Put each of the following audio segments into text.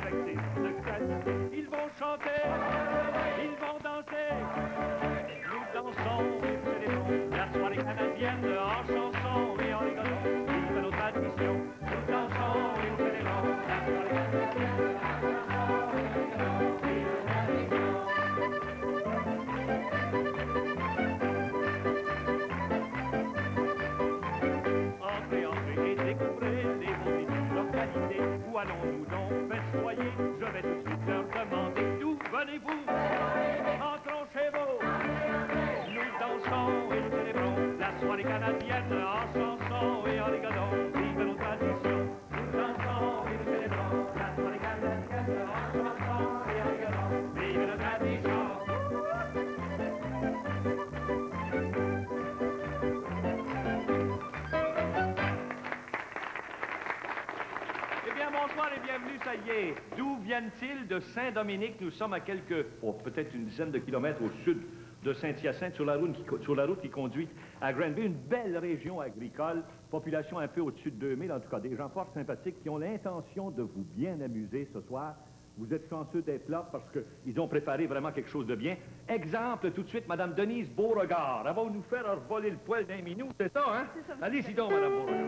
avec ses sons de qualité. Ils vont chanter, ils vont danser. Nous dansons et célébrons la soirée canadienne en chansons et en rigolant. Vive nos traditions. Nous dansons et célébrons la soirée canadienne en chansons et en rigolant. Vive nos traditions. Entrez, entrez et découvrez les beaux et de localité. Où allons-nous donc festoyer? Je vais tout de suite leur demander. D'où venez-vous? Entrons chez vous. Nous dansons et célébrons la soirée canadienne en chansons et en rigolant. Vive nos traditions. Nous dansons et célébrons la soirée canadienne en chansons et en rigolant. Vive nos traditions. Bonsoir et bienvenue, ça y est. D'où viennent-ils? De Saint-Dominique. Nous sommes à quelques, peut-être une dizaine de kilomètres au sud de Saint-Hyacinthe, sur la route qui conduit à Granby, une belle région agricole, population un peu au-dessus de 2000, en tout cas des gens fort sympathiques qui ont l'intention de vous bien amuser ce soir. Vous êtes chanceux d'être là parce qu'ils ont préparé vraiment quelque chose de bien. Exemple, tout de suite, Mme Denise Beauregard. Elle va nous faire voler le poil d'un minou, c'est ça, hein? Allez-y donc, Mme Beauregard.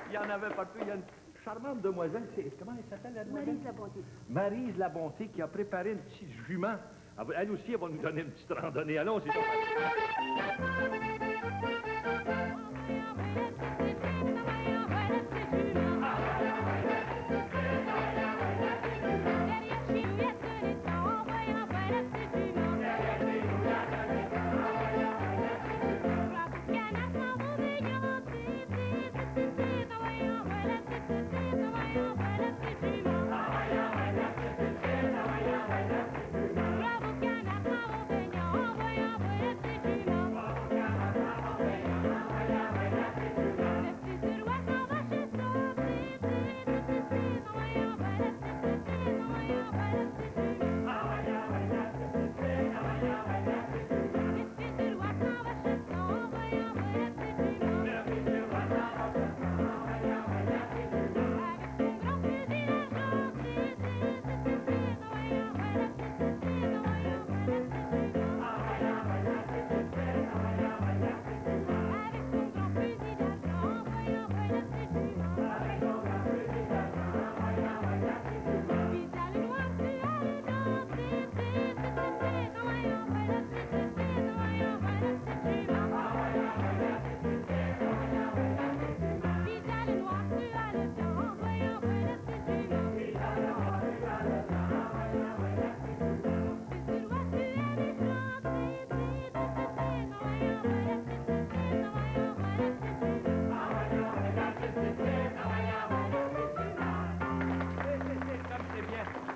Il y en avait partout. Il y a une charmante demoiselle. Comment elle s'appelle, la demoiselle? Maryse Labonté. Maryse Labonté qui a préparé une petite jument. Elle aussi, elle va nous donner une petite randonnée. Allons-y.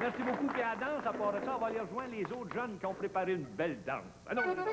Merci beaucoup. Puis à la danse, à part de ça, on va aller rejoindre les autres jeunes qui ont préparé une belle danse. Allons, on y va.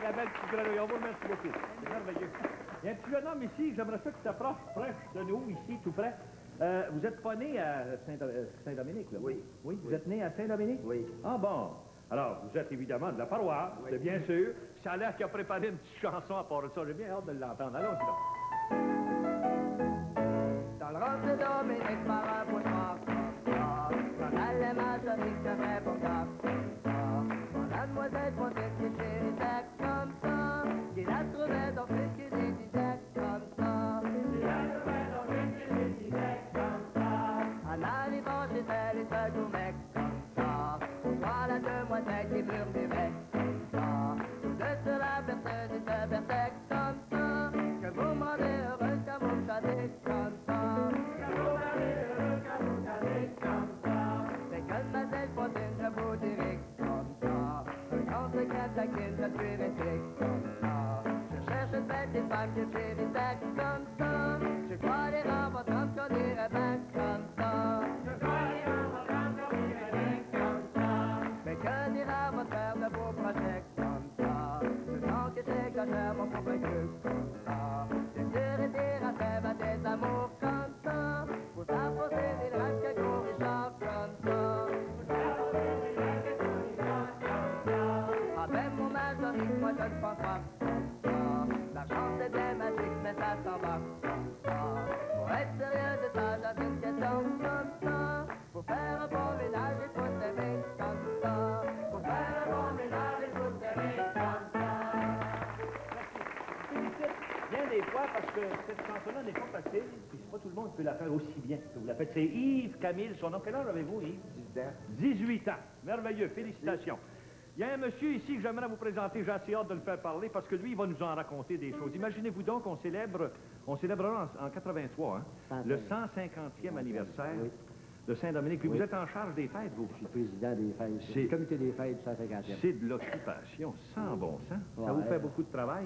La belle petite grenouille. On vous remercie beaucoup. C'est merveilleux. Il y a un petit jeune homme ici, j'aimerais ça qu'il s'approche près de nous, ici, tout près. Vous n'êtes pas né à Saint-Dominique, là? Oui. Oui, vous êtes né à Saint-Dominique? Oui. Ah bon. Alors, vous êtes évidemment de la paroisse, Oui. c'est bien sûr. Ça a l'air qu'il a préparé une petite chanson à part de ça. J'ai bien hâte de l'entendre. Allons-y donc. Dans le roc de Dominique, par un point noir, quand elle est majorique, je fais pour gars, quand la demoiselle protège ses chéris, c'est comme ça, qu'il la trouvait dans ce qu'il lui disait comme ça. Il la trouvait dans ce qu'il lui disait comme ça. En arrivant chez elle, il se gourmait comme ça. Pour voir la demoiselle qui murmurait comme ça. Tout de se la berceuse, il se berçait comme ça. Que vous me rendez heureuse, que vous me chantez comme ça. Je vous dirai comme ça. Quand c'est qu'elle taquine, je suis resté comme ça. Je cherche une petite femme que chérissait comme ça. Je crois les rangs votre âme qu'on irait bien comme ça. Je crois les rangs votre âme qu'on irait bien comme ça. Mais que dira votre père de vos projets comme ça? Je sens que j'exagère mon propre cul comme ça. Je dirais dire à faire des amours comme ça. Pour s'approcher des rêves que court Richard comme ça. Avec mon majoriste, moi je ne pense pas des fois, parce que cette chanson-là n'est pas facile, puis c'est pas tout le monde qui peut la faire aussi bien que vous la faites. C'est Yves Camille, son nom. Quel âge avez-vous, Yves? 18 ans. Merveilleux, félicitations. Il y a un monsieur ici que j'aimerais vous présenter, j'ai assez hâte de le faire parler, parce que lui, il va nous en raconter des choses. Imaginez-vous donc, on célébrera en 83, hein, le 150e anniversaire de Saint-Dominique. Puis vous êtes en charge des fêtes, vous? Je suis président des fêtes, du comité des fêtes du 150e. C'est de l'occupation sans bon sens. Ça vous fait beaucoup de travail.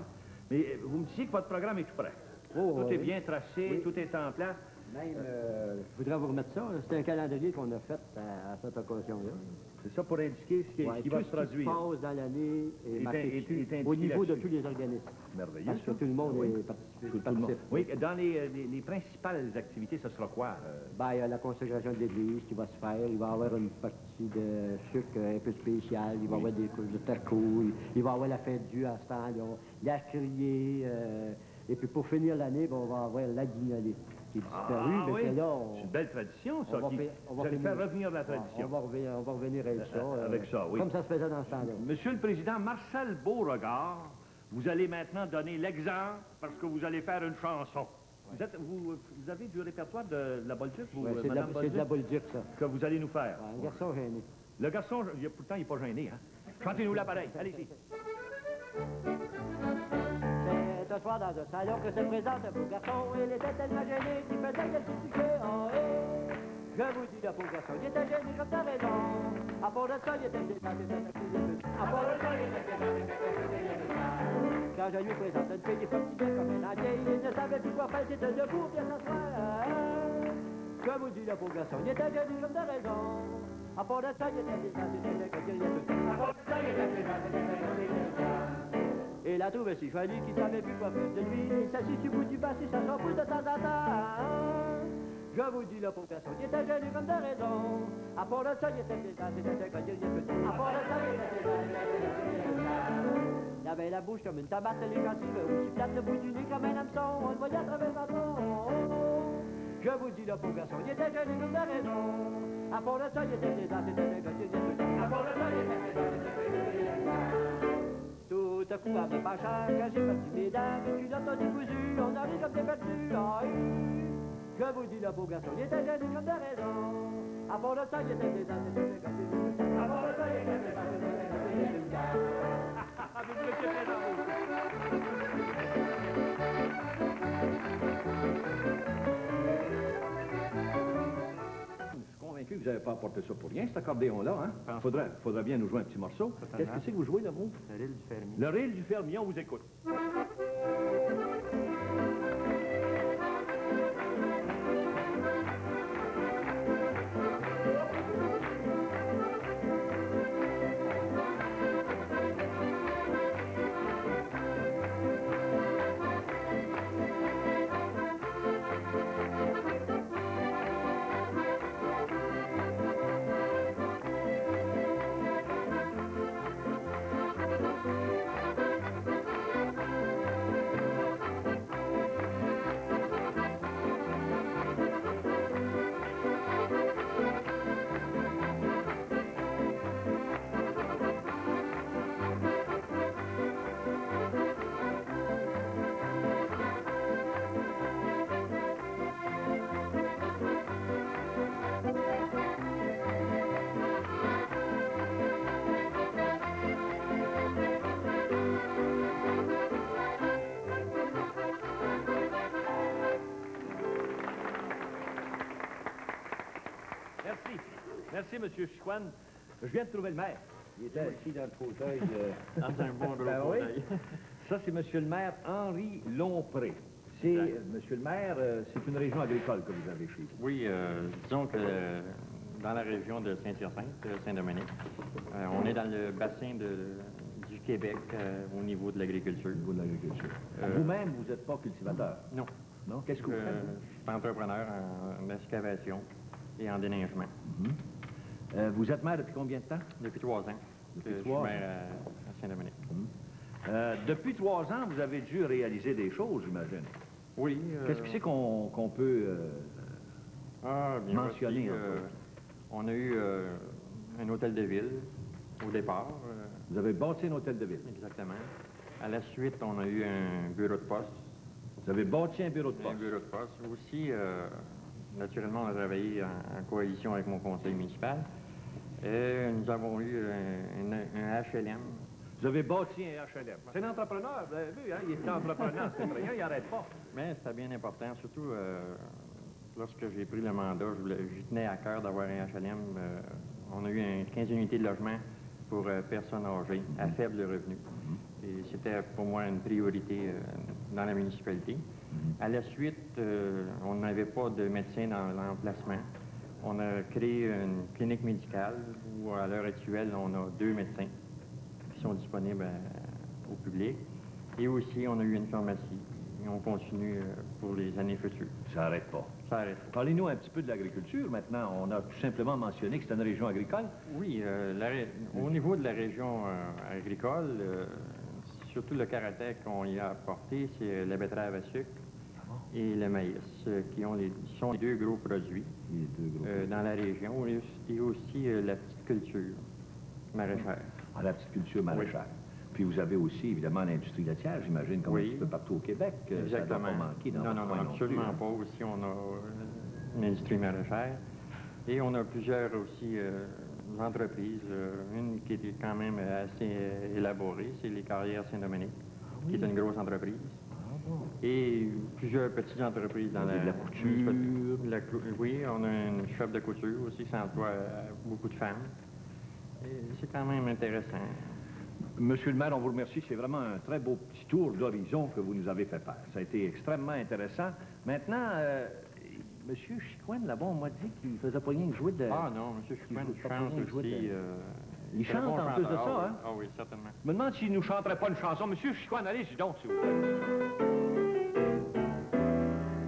Mais vous me disiez que votre programme est tout prêt. Tout est bien tracé, tout est en place. Même, je voudrais vous remettre ça. C'est un calendrier qu'on a fait à cette occasion-là. C'est ça pour indiquer ce qui va se produire. Tout ce qui se passe dans l'année est marqué est au niveau de tous les organismes. Merveilleux. Parce que tout le monde est participe. Oui, dans les principales activités, ce sera quoi? Ben, il y a la consécration de l'église qui va se faire. Il va y avoir une partie de sucre un peu spéciale. Il va y avoir des couches de tacos. Il va y avoir la fête du à ce temps-là. La criée. Et puis pour finir l'année, ben, on va avoir la guignolée qui est disparue. Ah, oui. C'est une On belle tradition, ça. va faire revenir la tradition. On va revenir avec ça. Avec ça, oui. Comme ça se faisait dans ce temps-là. Monsieur le Président, Marcel Beauregard, vous allez maintenant donner l'exemple parce que vous allez faire une chanson. Ouais. Vous avez du répertoire de la Bolduc, vous, c'est de la Bolduc, ça. Que vous allez nous faire. Ouais, un garçon gêné. Le garçon, pourtant, il n'est pas gêné, hein? Chantez-nous l'appareil, allez-y. C'est un soir dans un salon que se présente un beau garçon. Il était tellement gêné qu'il faisait quelques succès. Oh, je vous dis, le beau garçon, il était gêné comme t'as raison. À part de ça, il était quand je lui présente une fille fatiguée comme un entier, il ne savait plus quoi faire, c'était debout, bien s'asseoir. Je vous dis, le beau garçon, il était gêné comme t'as raison. À part de ça, il était et la trouve si jolie qu'il savait plus quoi faire de lui. Il s'assit sur le bout du bassin, ça s'en fout de temps en temps. Je vous dis, le pauvre garçon, il était gêné comme de raison. À part de ça, il était plaisant, c'était quand il était à part de ça, il était plaisant. Il avait la bouche comme une tomate, les gencives aussi plate, le bout du nez comme un hameçon. On le voyait à travers sa peau. Je vous dis, le pauvre garçon, il était gêné comme de raison. À part de ça, il était plaisant, c'était quand il était à part de ça, il était plaisant. Tout à coup, à me penchant, quand j'ai parti mes dents, mes culottes ont décousu, on arrive comme des perdus. Je vous dis, le beau garçon, il était gêné comme de raison. À part de ça, il était plaisant, c'était comme des perdus. À part de ça, il était plaisant, c'était comme des que vous n'avez pas apporté ça pour rien, cet accordéon-là, hein? Faudrait bien nous jouer un petit morceau. Qu'est-ce que c'est que vous jouez, là, vous? Le ril du fermier. Le ril du fermier, on vous écoute. Merci, M. Chicoine. Je viens de trouver le maire. Il était assis dans le fauteuil. Dans un bon gros fauteuil. Ça, c'est M. le maire Henri Lompré. M. le maire, c'est une région agricole que vous avez chez vous. Oui, disons que dans la région de Saint-Hyacinthe, Saint-Dominique, on est dans le bassin du Québec au niveau de l'agriculture. Vous-même, vous n'êtes pas cultivateur? Non. Non? Qu'est-ce que vous faites? Je suis entrepreneur en excavation et en déneigement. Vous êtes maire depuis combien de temps? Depuis 3 ans. Je suis maire à Saint-Dominique. Depuis 3 ans, vous avez dû réaliser des choses, j'imagine. Oui. Qu'est-ce que c'est qu'on peut mentionner? On a eu un hôtel de ville au départ. Vous avez bâti un hôtel de ville? Exactement. À la suite, on a eu un bureau de poste. Vous avez bâti un bureau de poste. Un bureau de poste. Aussi, naturellement, on a travaillé en coalition avec mon conseil municipal. Et nous avons eu un HLM. Vous avez bâti un HLM. C'est un entrepreneur, vous avez vu, hein? Il est entrepreneur, c'est rien, il n'arrête pas. Mais c'était bien important, surtout lorsque j'ai pris le mandat, j'y tenais à cœur d'avoir un HLM. On a eu 15 unités de logement pour personnes âgées à faible revenu. Et c'était pour moi une priorité dans la municipalité. À la suite, on n'avait pas de médecin dans l'emplacement. On a créé une clinique médicale où, à l'heure actuelle, on a 2 médecins qui sont disponibles au public. Et aussi, on a eu une pharmacie. Et on continue pour les années futures. Ça n'arrête pas. Ça arrête pas. Parlez-nous un petit peu de l'agriculture. Maintenant, on a tout simplement mentionné que c'est une région agricole. Oui, au niveau de la région agricole, surtout le caractère qu'on y a apporté, c'est la betterave à sucre et le maïs, qui sont les 2 gros produits dans la région, et aussi la petite culture maraîchère. Ah, la petite culture maraîchère. Oui. Puis vous avez aussi, évidemment, l'industrie laitière, j'imagine, comme un petit peu partout au Québec. Exactement. Ça doit pas manquer dans non, absolument pas. Aussi, on a une industrie maraîchère. Et on a plusieurs aussi entreprises. Une qui est quand même assez élaborée, c'est les Carrières Saint-Dominique, qui est une grosse entreprise. Et plusieurs petites entreprises dans la couture. Oui, on a une shop de couture aussi qui emploie beaucoup de femmes. Et c'est quand même intéressant. Monsieur le maire, on vous remercie. C'est vraiment un très beau petit tour d'horizon que vous nous avez fait faire. Ça a été extrêmement intéressant. Maintenant, Monsieur Chicoine, là-bas, on m'a dit qu'il faisait pas rien que jouer de... Ah non, Monsieur Chicoine chante aussi. Il chante en plus de ça, hein? Ah oui, certainement. Je me demande s'il nous chanterait pas une chanson. Monsieur Chicoine, allez-y donc, s'il vous plaît.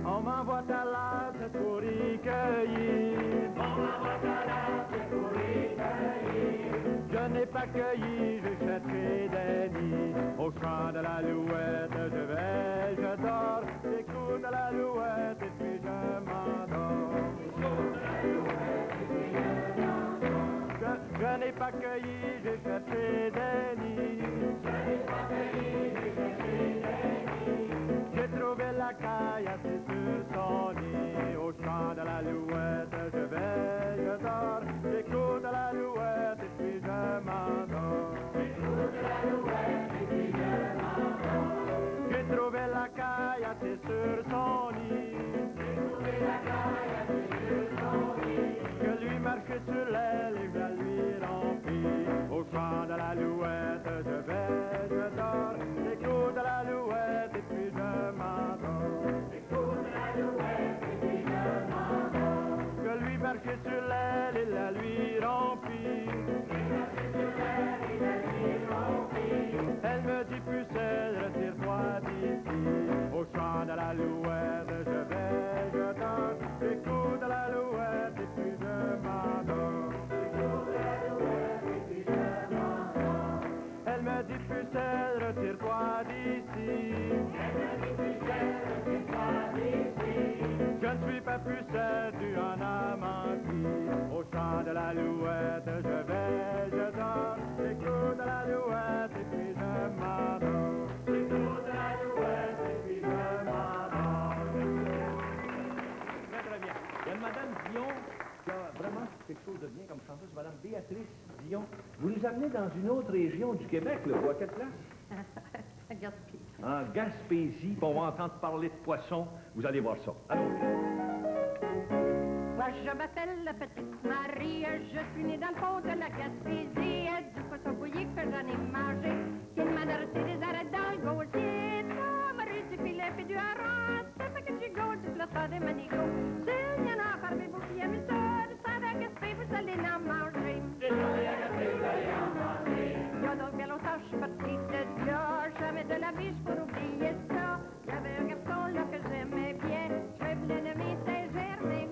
On m'envoie à l'arbre pour y cueillir. On m'envoie à l'arbre pour y cueillir. Je n'ai pas cueilli, je jetterai des nids. Au chant de l'alouette, je vais, je dors. J'écoute l'alouette et puis je m'endors. Je n'ai pas cueilli, j'ai cherché des nids. Je n'ai pas cueilli, j'ai cherché des nids. J'ai trouvé la caille assise sur son nid. Au chant de l'alouette, je vais, je dors. J'écoute l'alouette et puis je m'endors. J'écoute l'alouette et puis je m'endors. J'ai trouvé la caille assise sur son nid. J'ai trouvé la caille assise sur son nid. Je lui marchais sur l'aile et je lui remplis. Au chant de l'alouette, je vais, je dors. J'écoute l'alouette et puis je m'endors. J'écoute l'alouette et puis je m'endors. Je lui marchais sur l'aile et la lui remplis. Je marchais sur l'aile et la lui remplis. Elle me dit pucelle, retire-toi d'ici. Au chant de l'alouette, je vais, je dors. J'écoute l'alouette et puis je m'endors. J'écoute l'alouette et puis je m'endors. Elle me dit pucelle, retire-toi d'ici. Elle me dit pucelle, retire-toi d'ici. Je ne suis pas pucelle, tu en as menti. Au chant de l'alouette, je vais, je dors. J'écoute l'alouette et puis je m'endors. J'écoute l'alouette et puis je m'endors. Très, très bien. Il y a Madame Dion qui a vraiment quelque chose de bien comme chanteuse, Madame Béatrice Dion. Vous nous amenez dans une autre région du Québec, là, ou à quelle place? À Gaspé. En Gaspésie, puis on va entendre parler de poissons. Vous allez voir ça. Allons-y. Moi, je m'appelle la petite Marie, je suis née dans le fond de la Gaspésie, du poisson bouilli que j'en ai mangé. Il m'a arrêté des arrêts dans le gosier, ça m'a du filet puis du hareng, ça fait que j'ai goûté toute la soirée des manigots. S'il y en a parmi vous qui aiment ça, ça va Gaspé, vous allez en manger. Il y a donc bien longtemps, je suis partie de là, jamais de la vie, je pourrais oublier ça. Il y avait un garçon là que j'aimais bien, je vais vous l'ennemi, c'est Germain.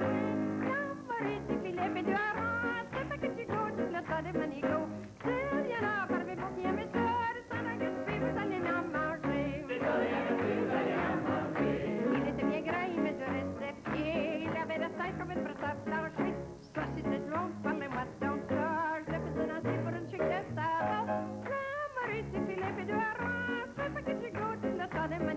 Du filet et du hareng, ça fait que tu goûtes toute la soirée des manigots. S'il y en a parmi vous qui aiment ça, ça va Gaspé, vous allez en manger. Il était bien gras, il mesurait ses pieds, il avait la taille comme une brosse à plancher. Ça, c'était long, parlez-moi donc ça, je l'ai fait danser pour une chic de savon. La Marie du filet et du hareng, ça fait que tu goûtes toute la soirée des manigots.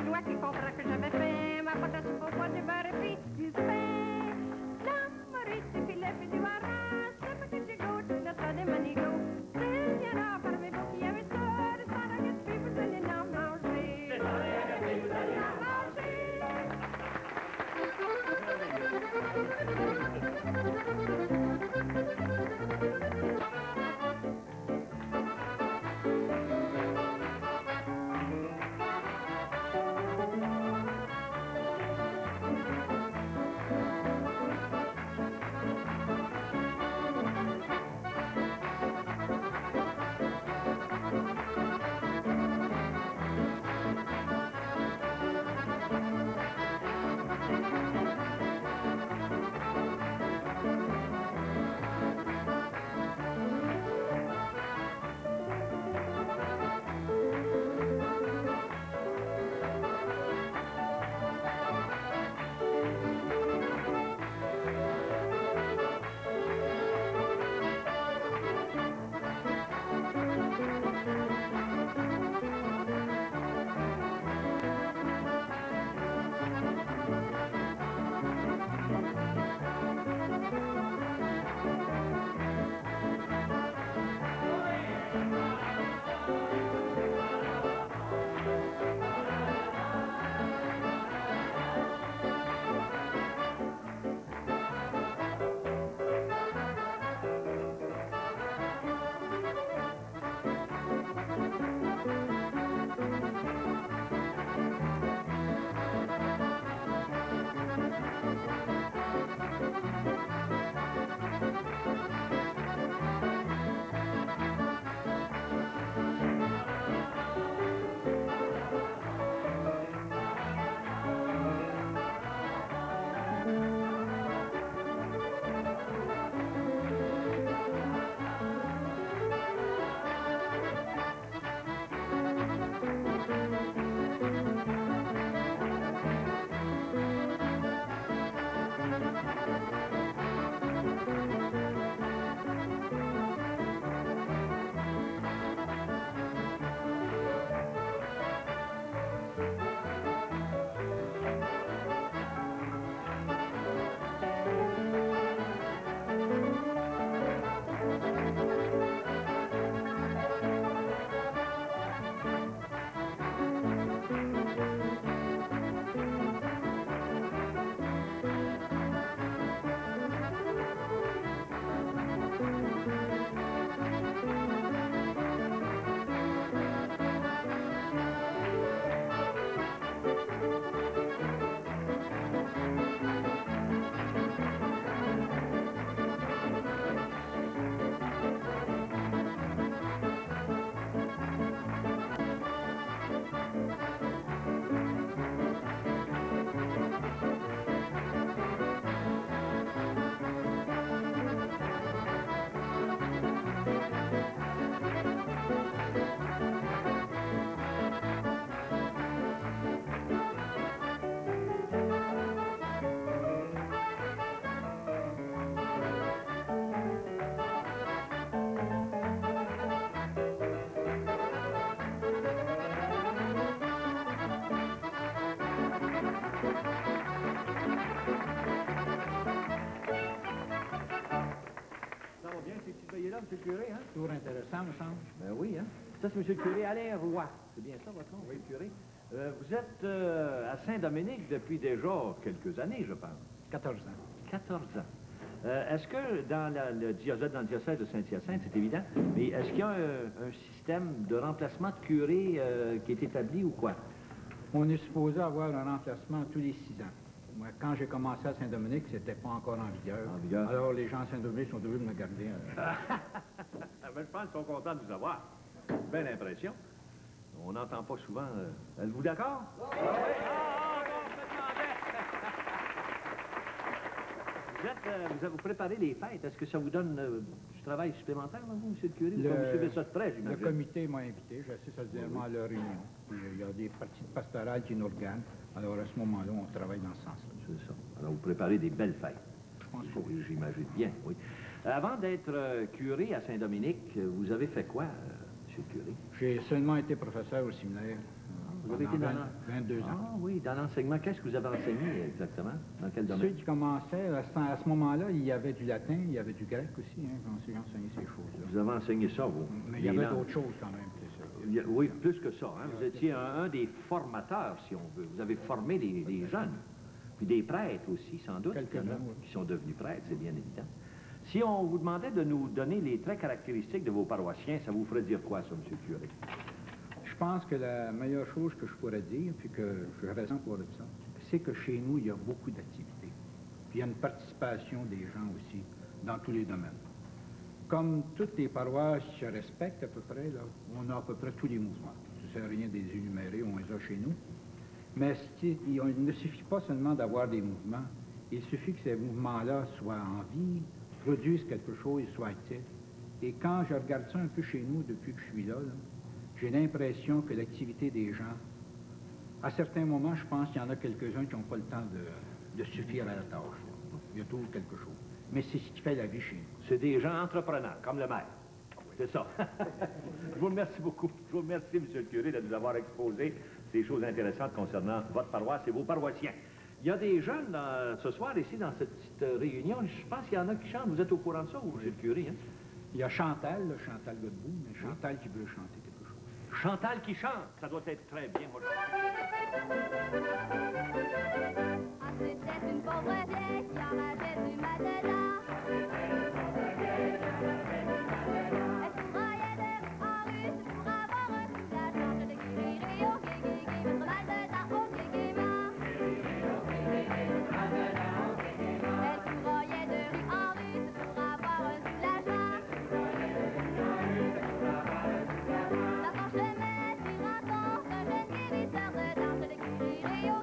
doigt qui comprend que j'avais fait ma pote à soupe au poids du beurre et puis du pain. L'amour du filet puis du haras, c'est pas que tu goûtes le tas des manigots. Il y en a parmi vous qui aiment ça, le sang d'agaspé, vous allez en manger. Le sang d'agaspé, vous allez en manger. là, M. le curé, hein? Toujours intéressant, me semble. Ben oui, hein? Ça, c'est M. le curé Alain Roy. C'est bien ça, votre nom? Oui, le curé. Vous êtes à Saint-Dominique depuis déjà quelques années, je pense. 14 ans. 14 ans. Est-ce que dans le diocèse de Saint-Hyacinthe, c'est évident, mais est-ce qu'il y a un système de remplacement de curé qui est établi ou quoi? On est supposé avoir un remplacement tous les 6 ans. Moi, quand j'ai commencé à Saint-Dominique, c'était pas encore en vigueur. En vigueur. Alors, les gens à Saint-Dominique sont obligés de me garder. Ben, je pense qu'ils sont contents de vous avoir. Belle impression. On n'entend pas souvent. Êtes-vous d'accord? Oui! Vous préparez les fêtes. Est-ce que ça vous donne du travail supplémentaire, là, vous, M. le curé? Vous suivez ça de près, Le j'imagine. comité m'a invité, j'assiste régulièrement à leur réunion. Puis, il y a des parties pastorales qui nous regardent. Alors, à ce moment-là, on travaille dans ce sens-là. C'est ça. Alors, vous préparez des belles fêtes. Je pense que Oui, j'imagine bien, oui. Avant d'être curé à Saint-Dominique, vous avez fait quoi, M. le curé? j'ai seulement été professeur au séminaire. Vous avez été pendant dans 22 ans. Ah oui, dans l'enseignement. Qu'est-ce que vous avez enseigné exactement? Dans quel Ceux domaine? qui commençaient, à ce moment-là, il y avait du latin, il y avait du grec aussi, hein, quand j'ai enseigné ces choses-là. Vous avez enseigné ça, vous? Mais il y Les avait langues. d'autres choses quand même, c'est ça. Oui, plus que ça. Hein? Vous étiez un des formateurs, si on veut. Vous avez formé des jeunes, puis des prêtres aussi, sans doute, Quelques-uns, oui. qui sont devenus prêtres, c'est bien évident. Si on vous demandait de nous donner les traits caractéristiques de vos paroissiens, ça vous ferait dire quoi, ça, M. le curé? Je pense que la meilleure chose que je pourrais dire, puis que je raison pour ça, c'est que chez nous, il y a beaucoup d'activités. Puis il y a une participation des gens aussi, dans tous les domaines. Comme toutes les paroisses se respectent à peu près, là, on a à peu près tous les mouvements. Ça ne sert à rien de les énumérer, on les a chez nous. Mais il ne suffit pas seulement d'avoir des mouvements, il suffit que ces mouvements-là soient en vie, produisent quelque chose, soient actifs. Et quand je regarde ça un peu chez nous depuis que je suis là, j'ai l'impression que l'activité des gens, à certains moments, je pense qu'il y en a quelques-uns qui n'ont pas le temps de suffire à la tâche. Là. Il y a toujours quelque chose. Mais c'est ce qui fait la vie chez nous. C'est des gens entrepreneurs, comme le maire. C'est ça. Je vous remercie beaucoup. Je vous remercie, M. le curé, de nous avoir exposé ces choses intéressantes concernant votre paroisse et vos paroissiens. Il y a des jeunes ce soir ici dans cette petite réunion. Je pense qu'il y en a qui chantent. Vous êtes au courant de ça, vous, M. le curé? Hein? Il y a Chantal, là, Chantal Godbout, mais Chantal qui veut chanter quelque chose. Chantal qui chante, ça doit être très bien. Moi, Ah, c'était une pauvre vieille qui en avait du matelas. Elle fourraillait de rue en rue, c'est pour avoir un soulagement. Je décrirai au gué-gué-gué, votre mal de dents au gué-gué-ma. Elle fourraillait de rue en rue, c'est pour avoir un soulagement. La parchemin du rencontre, un jeune guérisseur de dents. Je décrirai au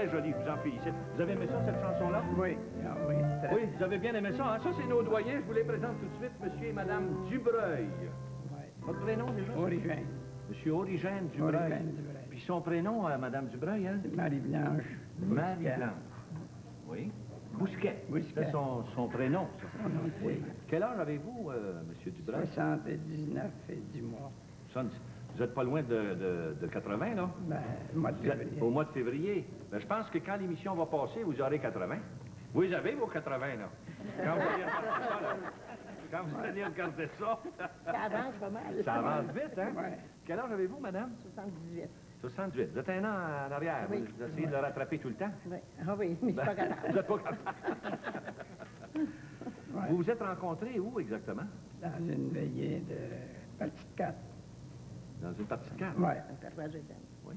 très joli, je vous en félicite. Vous avez aimé ça, cette chanson-là? Oui, ah oui, très Oui, vous avez bien aimé ça. Hein? Ça, c'est nos doyens. Je vous les présente tout de suite, monsieur et madame Dubreuil. ouais. Votre prénom, déjà? Origène. Monsieur Origène Dubreuil. Origène Dubreuil. Puis son prénom, madame Dubreuil, hein? Marie-Blanche. Marie-Blanche. Oui. Bousquet. Bousquet. C'est son prénom, ça. Son nom, Oui. Quel âge avez-vous, monsieur Dubreuil? 79 et 10 mois. Vous n'êtes pas loin de 80, là? Ben, mois de Vous êtes février. au mois de février. Ben, je pense que quand l'émission va passer, vous aurez 80. Vous les avez, vos 80, là. Quand vous allez regarder ça, là. Quand vous allez regarder ça. Ça avance pas mal. Ça avance vite, hein? Ouais. Quel âge avez-vous, madame? 78. 68. Vous êtes un an en arrière. Oui. Vous essayez de le rattraper tout le temps? Oui. Ah oui, mais je suis pas capable. Vous n'êtes pas capable. Ouais. Vous vous êtes rencontrés où, exactement? Dans une veillée de partie de 4. Dans une partie de camp? Ouais. La paroisse Vétane. Oui.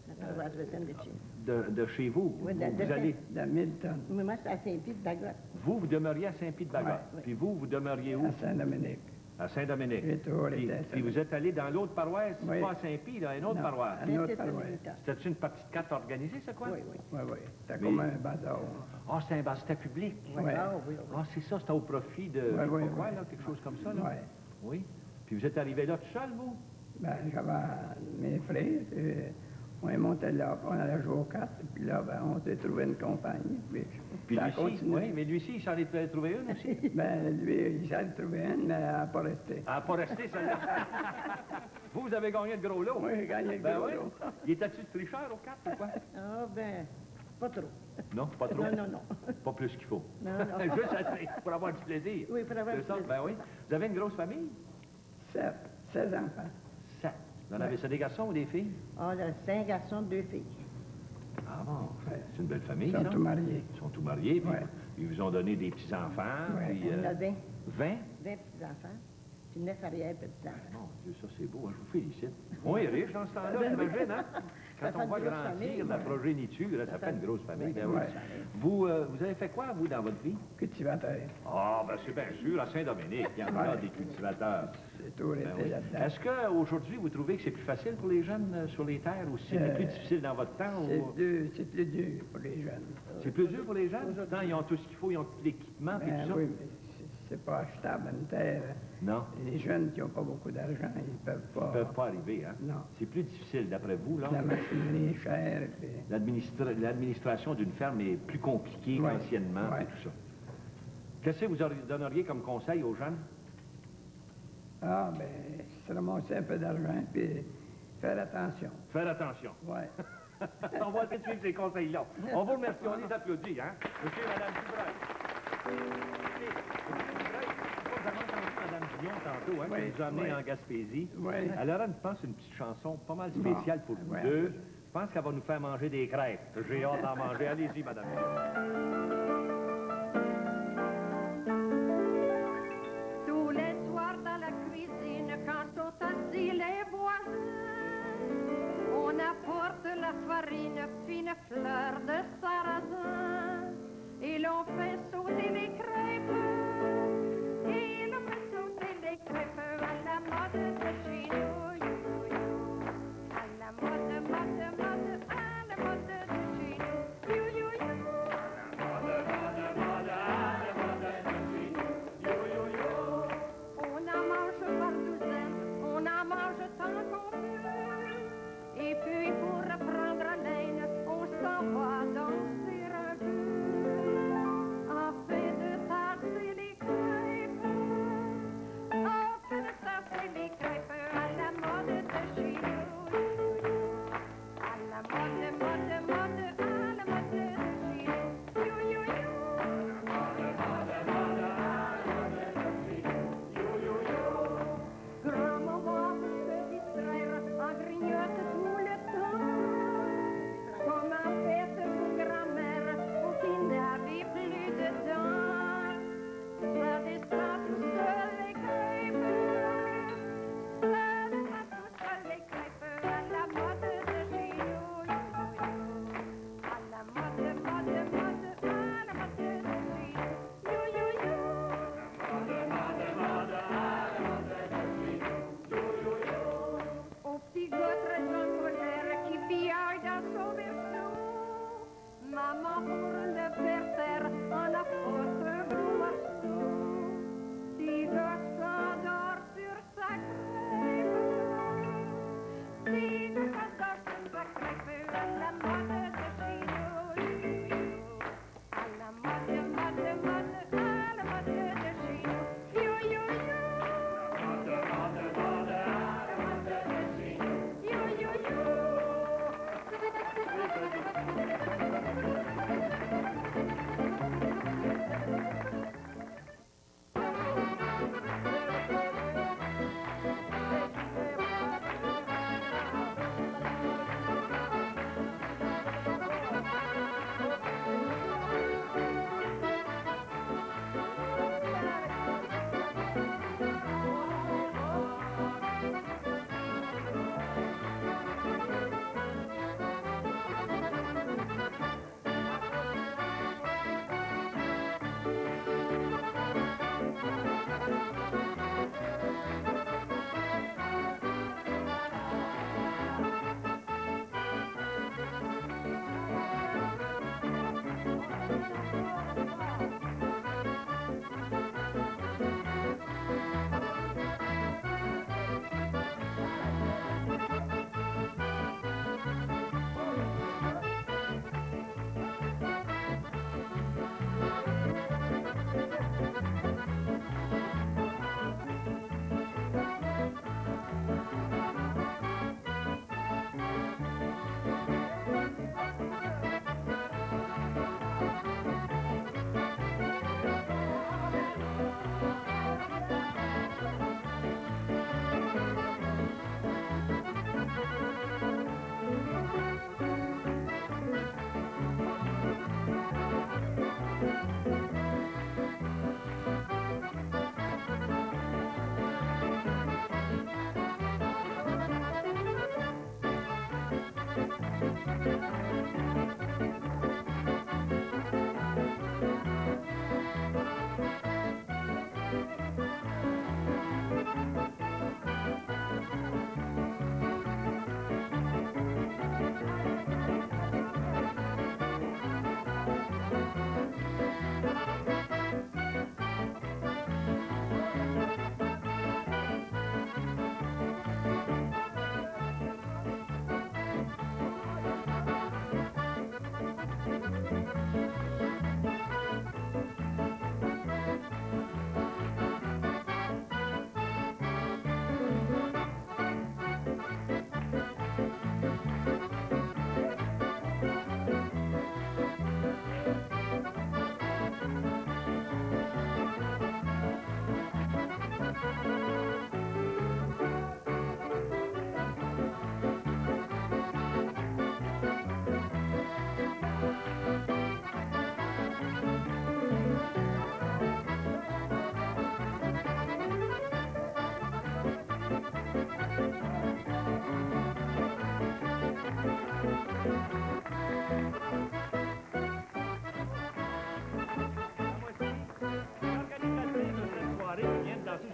La paroisse Vétane de chez nous. De chez vous? Oui, vous allez... De Milton. Mais moi, c'est à Saint-Pierre-de-Bagotte. Vous demeuriez à Saint-Pierre-de-Bagotte. Ouais. Puis vous demeuriez où? À Saint-Dominique. À Saint-Dominique. J'ai toujours Puis, été à puis vous êtes allé dans l'autre paroisse, Oui. pas à Saint-Pierre, là, une autre Non, paroisse. à une autre C'est paroisse. Saint-Dominique. C'était une partie de 4 organisée, c'est quoi? Oui, oui. Oui, oui. C'était Mais- comme un bazar. Ah, c'est un bar, c'était public. Ouais. Ah oui, oui. Ah, c'est ça, c'était au profit de... je sais pas oui, quoi, oui. là, quelque chose comme ça, là? Ouais. Oui. Puis vous êtes arrivé là tout seul, vous? Ben, j'avais mes frères, on est monté là, puis on allait jouer aux cartes, puis là, ben, on s'est trouvé une compagnie, Puis ça a lui-ci, continué. oui, mais lui-ci, il s'en est trouvé une aussi. Ben, lui, il s'en est trouvé une, mais elle n'a pas resté. Elle n'a pas resté, celle-là. Vous avez gagné le gros lot. Oui, j'ai gagné le Ben gros oui. lot. Il était-tu tricheur aux cartes ou quoi? Ah ben, pas trop. Non, pas trop. Non, non, non. Pas plus qu'il faut. Non, non. Juste assez, pour avoir du plaisir. Oui, pour avoir C'est du ça? plaisir. Ben oui. Vous avez une grosse famille? 16 enfants. 7. Vous en avez ça des garçons ou des filles? Ah, là, 5 garçons, 2 filles. Ah bon, c'est une belle famille, Ils sont ça. tous mariés. Ils sont tous mariés, puis Ouais. ils vous ont donné des petits-enfants, Ouais. puis... On a 20 20? petits-enfants, puis 9 arrière-petits-enfants. Mon Dieu, ça c'est beau, hein, je vous félicite. On est riche dans ce temps-là, j'imagine, hein? Quand Ça fait on une voit grosse grandir famille, la ouais. progéniture, ça fait une grosse famille. Ben oui. Ouais. Vous avez fait quoi, vous, dans votre vie? Cultivateurs. Ah, ben c'est bien sûr, à Saint-Dominique, il y en a Ouais. des cultivateurs. C'est tout Ben été oui. là-dedans. Est-ce qu'aujourd'hui, vous trouvez que c'est plus facile pour les jeunes sur les terres ou c'était plus difficile dans votre temps? C'est plus dur pour les jeunes. C'est plus dur pour les jeunes? Pourtant, ils ont tout ce qu'il faut, ils ont tout l'équipement et Ben tout ça. oui, mais c'est pas achetable une terre. Non, Les jeunes qui n'ont pas beaucoup d'argent, ils peuvent ils pas. ne peuvent pas arriver, hein? Non. C'est plus difficile, d'après vous, là? La machinerie est chère. Puis... L'administration d'une ferme est plus compliquée Ouais. qu'anciennement Ouais. et tout ça. Qu'est-ce que vous donneriez comme conseil aux jeunes? Ah, ben, se ramasser un peu d'argent, puis faire attention. Faire attention. Ouais. On va essayer de suivre ces conseils-là. On vous remercie, on les applaudit, hein? Monsieur et Madame Dubreuil. Monsieur Dubreuil, vous avez entendu Madame Dion tantôt, hein, Oui, qui nous a amenés oui. en Gaspésie. Oui. Elle aura, je pense, une petite chanson pas mal spéciale pour vous Ouais. deux. Je pense qu'elle va nous faire manger des crêpes. J'ai hâte d'en manger. Allez-y, Madame Dion. Tous les soirs dans la cuisine, quand sont assis les voisins, on apporte la farine, fine fleur de sarrasin, et l'on fait sauter les crêpes, et l'on fait sauter les crêpes à la mode de chez nous, à la mode, à la mode de chez nous,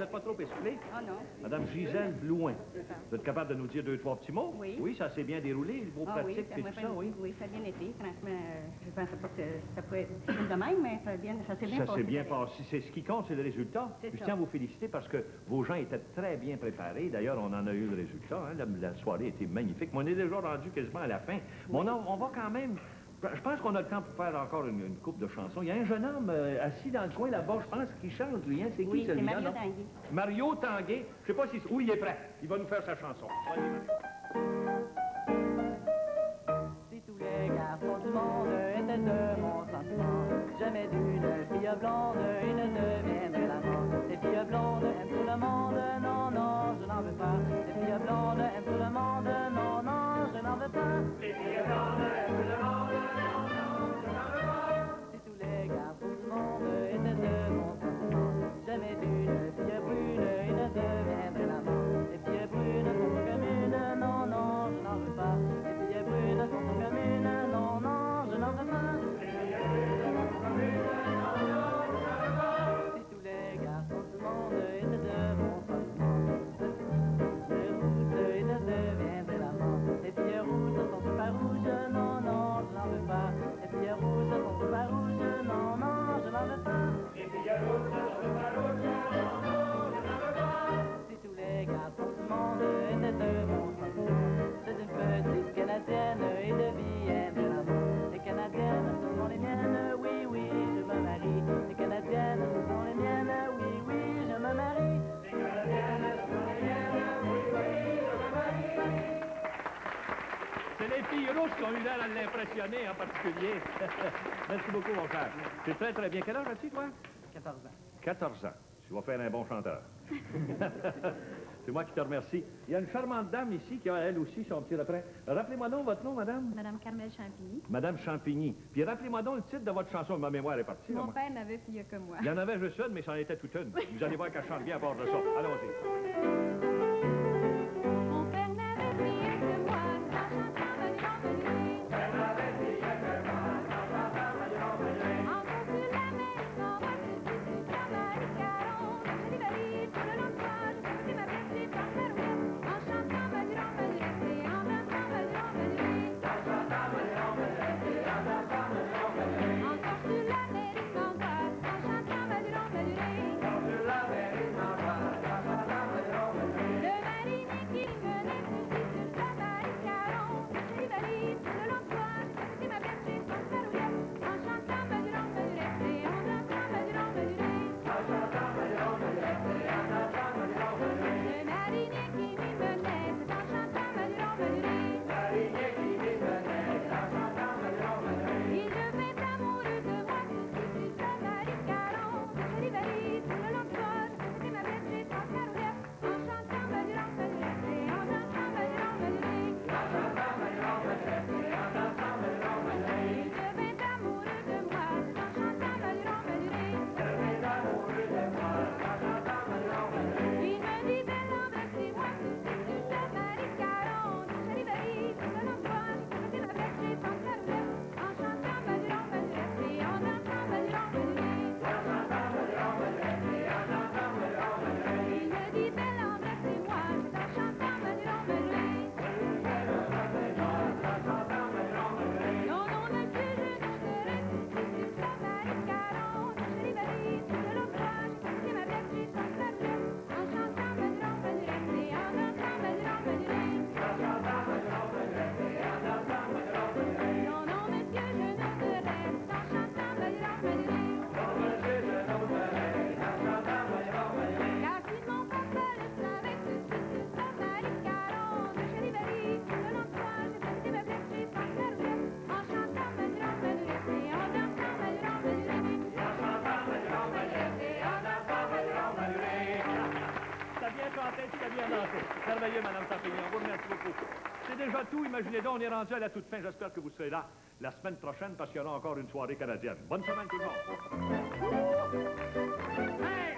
n'êtes pas trop essoufflée? Ah non. Madame Gisèle Blouin, vous êtes capable de nous dire 2-3 petits mots? Oui. Oui, ça s'est bien déroulé, vos Ah oui, pratiques et tout ça, oui? Oui, ça a bien été. Franchement, je ne pensais pas que ça pouvait être difficile de même, mais ça s'est bien Ça passé. s'est bien passé. C'est ce qui compte, c'est le résultat. C'est Je ça. tiens à vous féliciter parce que vos gens étaient très bien préparés. D'ailleurs, on en a eu le résultat. Hein. La soirée était magnifique. Mais on est déjà rendu quasiment à la fin. Mais on va quand même... Je pense qu'on a le temps pour faire encore une couple de chansons. Il y a un jeune homme assis dans le coin là-bas, je pense, qui chante, lui. Hein? C'est qui, Oui, c'est celui-là? Mario non? Tanguay. Mario Tanguay. Je sais pas si... Oui, il est prêt. Il va nous faire sa chanson. Allez, Mario. Si tous les garçons du monde étaient de mon sentiment, jamais d'une fille blonde, une deviendrait l'amant. Les filles blondes aiment tout le monde, non, non, je n'en veux pas. Les filles blondes aiment tout le monde, non, non, je n'en veux pas. Les filles blondes aiment tout le monde, non, non, je n'en veux pas. Si tous les garçons du monde étaient de mon sentiment, jamais d'une fille brune, une deviendrait l'amant. Les filles brunes sont communes, non, non, je n'en veux pas. Les filles brunes sont communes, non, non, je n'en veux pas. Les filles brunes sont communes, non, non, je n'en veux pas. Si tous les garçons du monde étaient de mon sentiment, les rousses et ne deviendraient l'amant. Les filles rousses sont super rouges, non, non, je n'en veux pas. Les filles rousses sont super rouges, non, non, je n'en veux pas. Les filles rousses sont super rouges, non, non, je n'en veux pas. Si tous les garçons du monde étaient de mon sentiment, c'est une petite Canadienne et deviendrait l'amant. Les Canadiennes, ce sont les miennes, oui, oui, je me marie. Les Canadiennes, ce sont les miennes, oui, oui, je me marie. Les Canadiennes, ce sont les miennes, oui, oui, je me marie. C'est les filles rousses qui ont eu l'air à l'impressionner en particulier. Merci beaucoup, mon frère. C'est très, très bien. Quel âge as-tu, toi? 14 ans. 14 ans. Tu vas faire un bon chanteur. C'est moi qui te remercie. Il y a une charmante dame ici qui a, elle aussi, son petit refrain. Rappelez-moi donc votre nom, madame. Madame Carmel Champigny. Madame Champigny. Puis rappelez-moi donc le titre de votre chanson. Ma mémoire est partie. là, Mon moi. père n'avait plus que moi. Il y en avait juste une, mais c'en était toute une. Vous allez voir qu'elle chante bien à bord de ça. Allons-y. Mon père n'avait plus que moi, en chantant Manuel Manuel. Encore sur la maison, moi je suis sur Marie-Caron. Je rivalise sur le long de toi, je fais ma petite pantarouette. En chantant Manuel Manuel, et en dansant Manuel Manuel. Encore sur la mairie d'Angoisse, en chantant Manuel Manuel. Le marinier qui menait aussi sur sa Marie-Caron. Je rivalise sur le long de toi, je fais ma petite pantarouette. En chantant Manuel Manuel, et en dansant Manuel Manuel. Le marinier qui m'y menait, c'est en chantant Manuel Manuel. Il devait amoureux de moi, je suis sur sa Marie-Caron. Je rivalise sur le long de toi, je fais ma petite pantarouette. En chantant Manuel Manuel, et en dansant Manuel Manuel. Il devait amoureux de moi, c'est en chantant Manuel Manuel. Il me disait embrassez-moi, je suis sur sa Marie-Caron. Je rivalise sur le long de toi, je fais ma petite pantarouette. En chantant Manuel Manuel, et en dansant Manuel Manuel. Il me disait embrassez-moi, c'est en chantant Manuel Manuel. Non, non, monsieur, je ne te reste, je suis sur sa Marie-Caron. Je rivalise sur le long de toi, je fais ma petite pantarouette. En chantant Manuel Manuel, et en dansant Manuel Manuel. Non, non, monsieur, je ne te reste, en chantant Manuel Manuel. Car si mon papa le savait que je suis sur sa Marie-Caron. Je rivalise sur le long de toi, je fais ma petite pantarouette. En chantant Manuel Manuel, et en dansant Manuel Manuel. T'as bien chanté, tu t'as bien dansé. Merveilleux, Madame Champigny. On vous remercie beaucoup. C'est déjà tout. Imaginez donc, on est rendu à la toute fin. J'espère que vous serez là la semaine prochaine parce qu'il y aura encore une soirée canadienne. Bonne semaine, tout le monde. Hey!